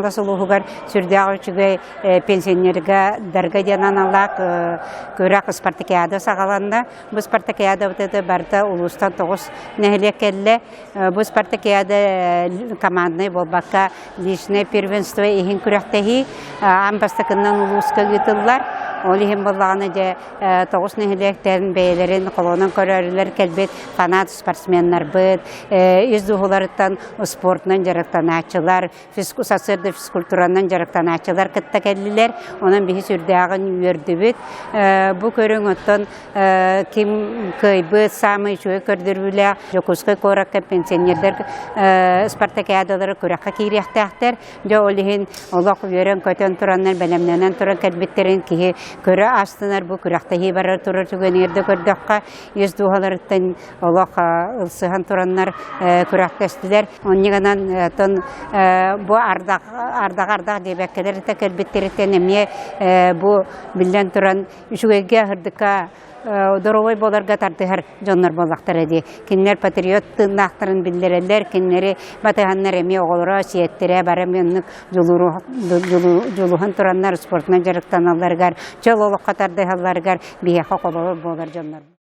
Ала сулугар сүрдәгүчүгө пенсионерга дарга жананалак көрәк спартакиада сагаланда. Бу спартакиада үтәде барда улустан 9 нәһлекелле. Бу спартакиада командный болбакка личное первенство ихин күрәктәһи амбастакыннан улуска гытыллар. Олихим боллаганы же 9 нәһлектән бәйләрен колонан көрәрләр кәлбет фанат спортсменнар бит. Издухулардан спортнан жарыктаначылар, физкультурадан физкультуранан жарыктаначылар кеттәкәлләр. Онан бихи сүрдәгән йөрде бит. Бу көрәң оттан ким кайбы самый жөй көрдүрүлә, жокускай коракка пенсионерлар спартакиадалары көрәккә кирәктәхтер. Жо олихин олак йөрән көтөн тураннар белемнәнән туран кәлбеттерин ки көрә астынар бу көрәктәһи барар турар түгән ердә көрдәккә издухалардан олак ылсыган тураннар көрәктәстеләр. Оннигәннән тон бу ардак дибәккәләр тәкәлбеттерәтен әмие бу билән туран үшүгәгә хырдыка доровой боларга тартыгар жоннор болактар эди. Кинлер патриот тындактарын билдирелер, кинлери батыганнар эми оголора сиеттере барамын жолухан тураннар спортнан жарыктаналаргар, жололук катарды халларгар бие хоколор болар жоннор.